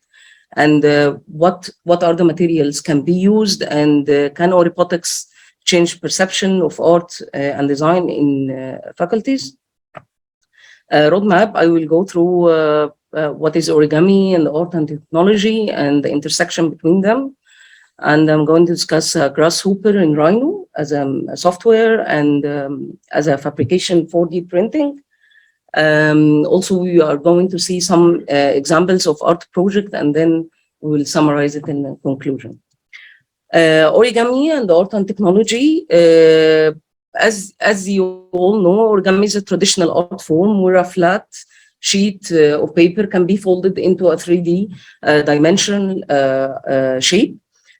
and what are the materials can be used, and can robotics change perception of art and design in faculties. Roadmap, I will go through what is origami and art and technology and the intersection between them. And I'm going to discuss Grasshopper and Rhino as a software and as a fabrication 4D printing. Also, we are going to see some examples of art project, and then we will summarize it in the conclusion. Origami and art and technology. As you all know, origami is a traditional art form where a flat sheet of paper can be folded into a 3D dimensional shape.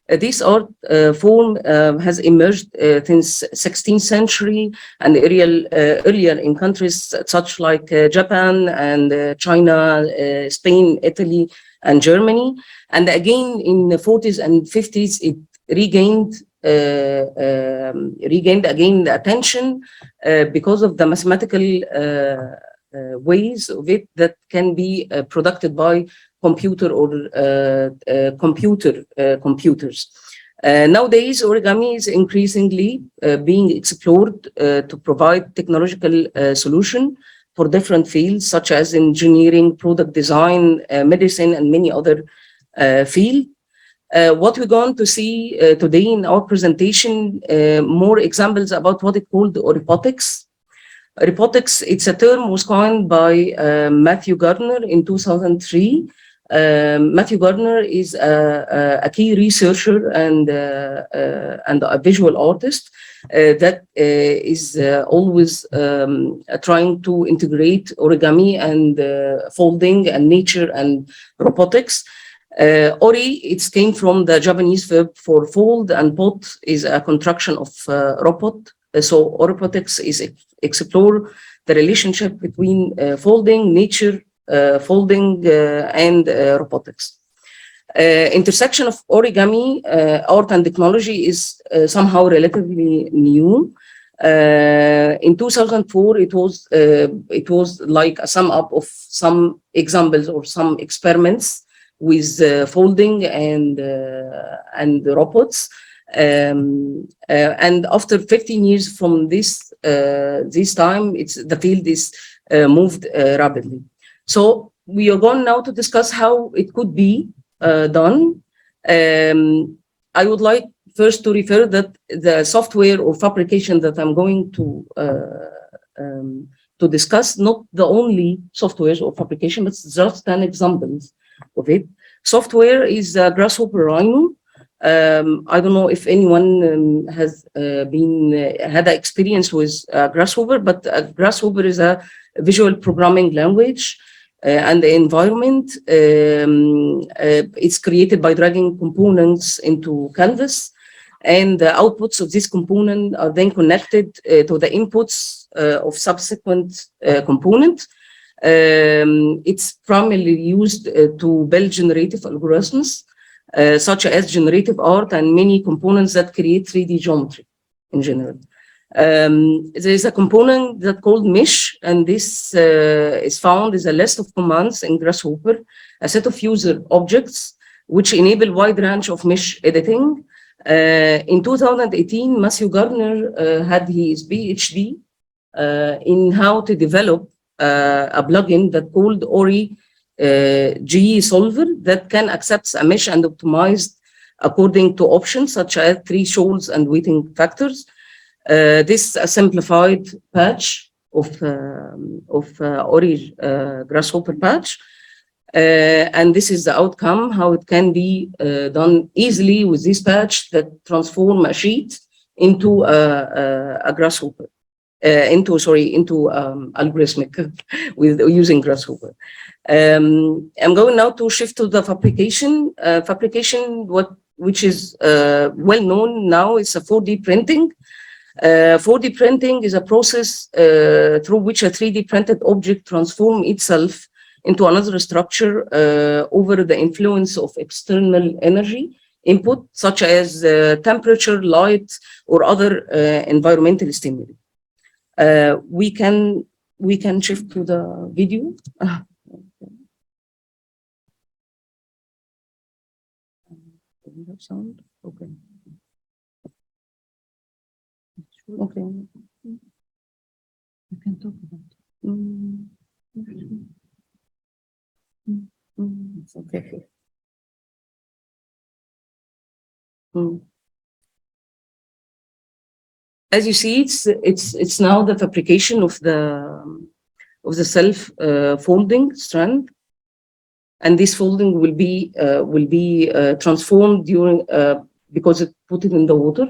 This art form has emerged since 16th century and earlier in countries such like Japan and China, Spain, Italy, and Germany. And again, in the 40s and 50s, it regained again the attention because of the mathematical ways of it that can be produced by computer or computers. Nowadays, origami is increasingly being explored to provide technological solution for different fields such as engineering, product design, medicine, and many other fields. What we're going to see today in our presentation, more examples about what is called robotics. Robotics, it's a term was coined by Matthew Gardner in 2003. Matthew Gardner is a key researcher and a visual artist that is always trying to integrate origami and folding and nature and robotics. Ori, it came from the Japanese verb for fold, and pot is a contraction of robot. So robotics is explore the relationship between folding, nature, folding, and robotics. Intersection of origami, art, and technology is somehow relatively new. In 2004, it was like a sum up of some examples or some experiments with folding and robots. And after 15 years from this time, the field is moved rapidly. So we are going now to discuss how it could be done. I would like first to refer that the software or fabrication that I'm going to discuss, not the only softwares or fabrication, but just an example of it. Software is Grasshopper Rhino. I don't know if anyone has had an experience with Grasshopper, but Grasshopper is a visual programming language. And the environment, it's created by dragging components into canvas, and the outputs of this component are then connected to the inputs of subsequent component. It's primarily used to build generative algorithms, such as generative art and many components that create 3D geometry in general. There is a component that's called mesh, and this is found as a list of commands in Grasshopper, a set of user objects which enable wide range of mesh editing. In 2018, Matthew Gardner had his PhD in how to develop a plugin that called Ori GE Solver that can accept a mesh and optimized according to options such as thresholds and weighting factors. This is a simplified patch of Ori Grasshopper patch. And this is the outcome, how it can be done easily with this patch that transform a sheet into a Grasshopper, into algorithmic with using Grasshopper. I'm going now to shift to the fabrication. Which is well known now, is a 4D printing. 4D printing is a process through which a 3D printed object transforms itself into another structure over the influence of external energy input, such as temperature, light, or other environmental stimuli. We can shift to the video. Sound? Okay. Okay. We can talk about it. It's okay. As you see, it's now the fabrication of the self folding strand, and this folding will be transformed during because it put it in the water.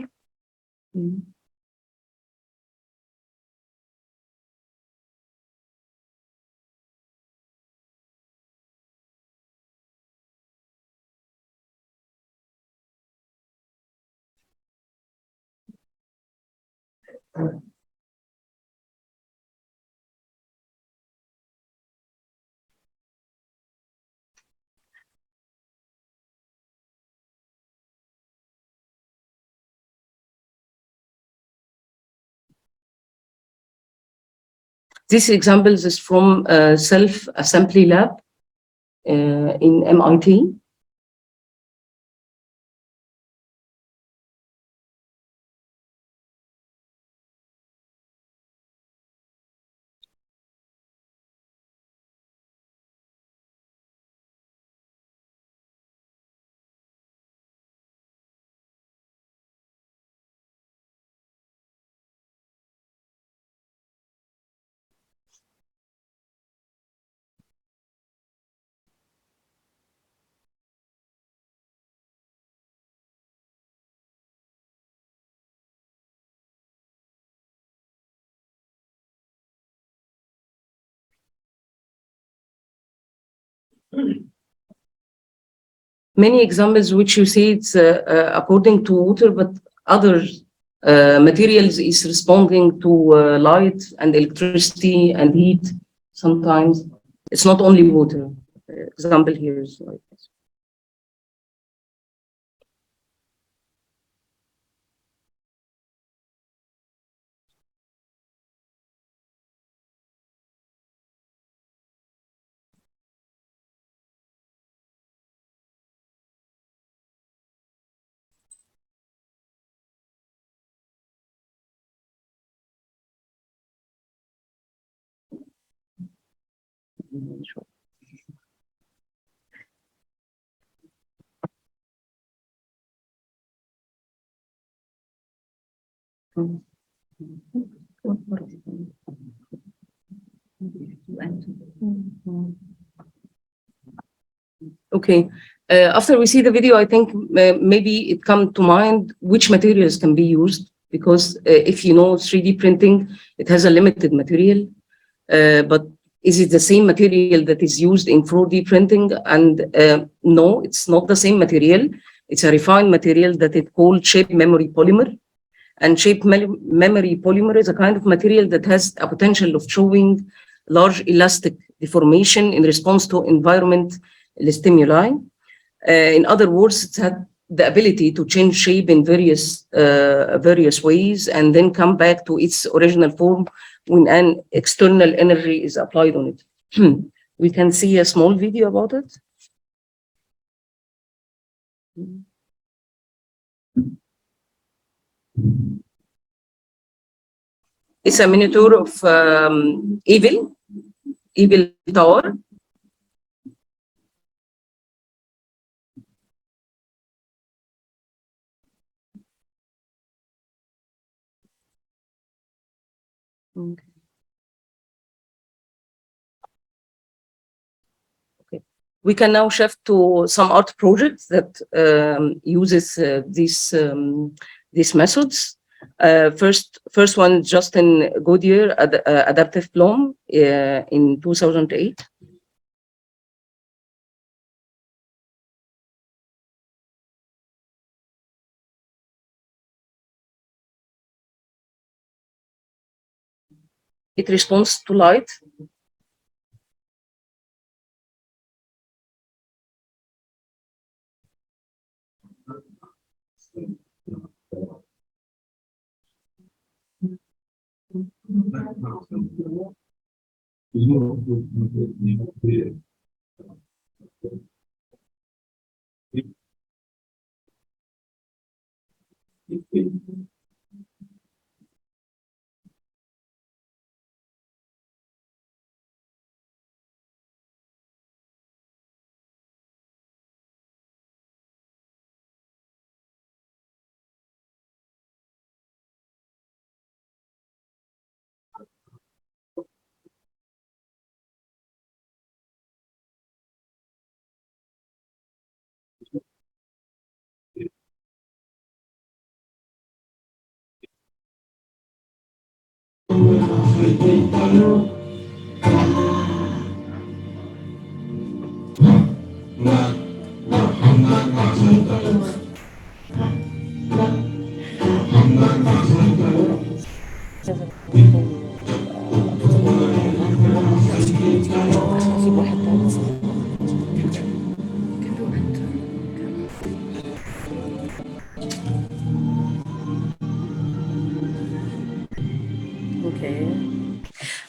This example is from a self-assembly lab in MIT. Many examples which you see it's according to water, but other materials is responding to light and electricity and heat. Sometimes it's not only water. Example here is like this. Okay. After we see the video, I think maybe it comes to mind which materials can be used, because if you know 3D printing, it has a limited material, but is it the same material that is used in 4D printing? And no, it's not the same material. It's a refined material that is called shape memory polymer. And shape memory polymer is a kind of material that has a potential of showing large elastic deformation in response to environment stimuli. In other words, it had the ability to change shape in various ways and then come back to its original form when an external energy is applied on it. We can see a small video about it. It's a miniature of Evil Tower. Okay. We can now shift to some art projects that uses these methods. First one, Justin Goodyear, Adaptive Plum in 2008. It responds to light.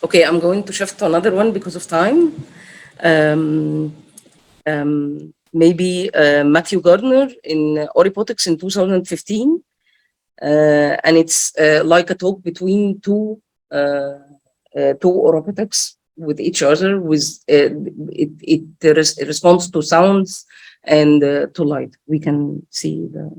Okay, I'm going to shift to another one because of time. Maybe Matthew Gardner in Oripotics in 2015. And it's like a talk between two Oripotics with each other. With it responds to sounds and to light. We can see the.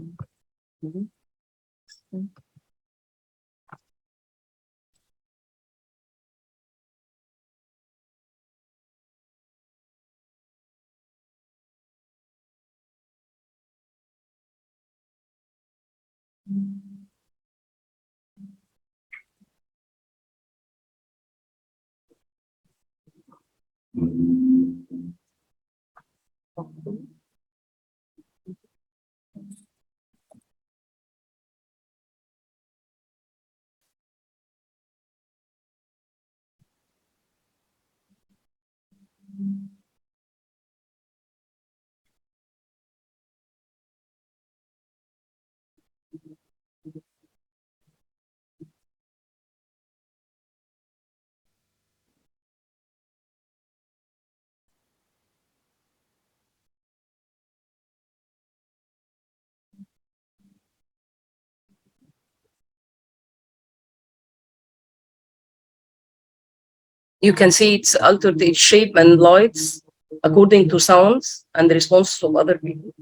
You can see it's altered its shape and lights according to sounds and the responses of other people.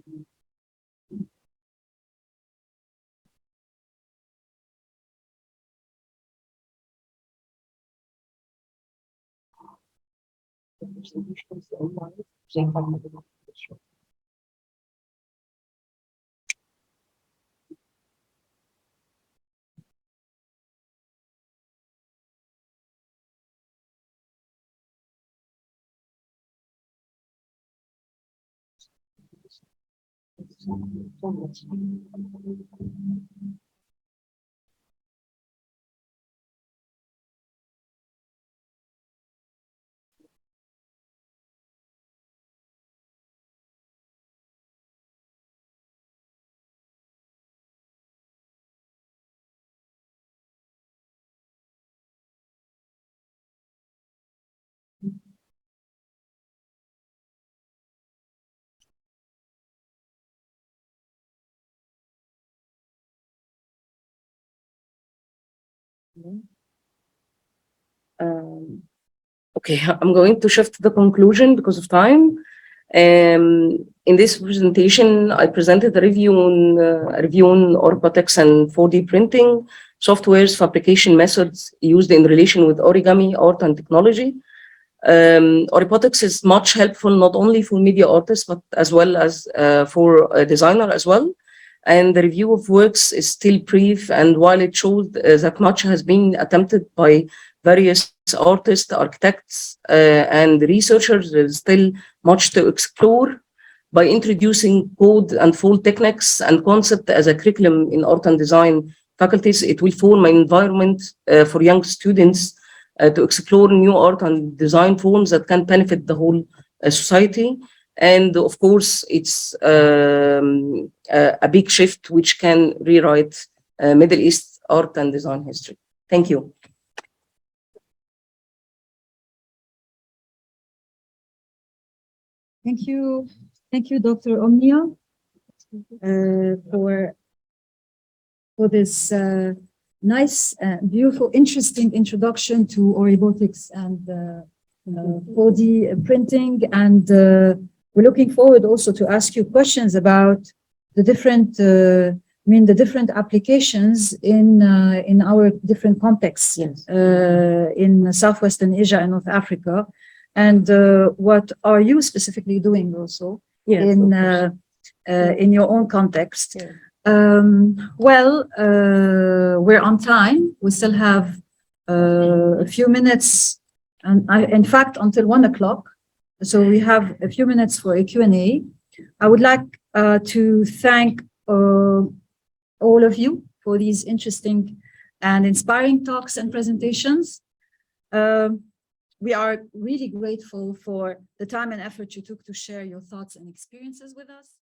Okay, I'm going to shift to the conclusion because of time. In this presentation, I presented a review on robotics and 4D printing, softwares, fabrication methods used in relation with origami, art, and technology. Robotics is much helpful not only for media artists, but as well as for a designer as well. And the review of works is still brief, and while it shows that much has been attempted by various artists, architects, and researchers, there is still much to explore. By introducing code and full techniques and concept as a curriculum in art and design faculties, it will form an environment for young students to explore new art and design forms that can benefit the whole society. And of course, it's a big shift which can rewrite Middle East art and design history. Thank you. Thank you. Thank you, Dr. Omnia, for this nice, beautiful, interesting introduction to robotics and 4D printing. And we're looking forward also to ask you questions about the different, the different applications in our different contexts. Yes. In Southwestern Asia and North Africa. And what are you specifically doing also? Yes, in your own context? Yeah. We're on time. We still have a few minutes, and in fact, until 1 o'clock. So we have a few minutes for a Q&A. I would like to thank all of you for these interesting and inspiring talks and presentations. We are really grateful for the time and effort you took to share your thoughts and experiences with us.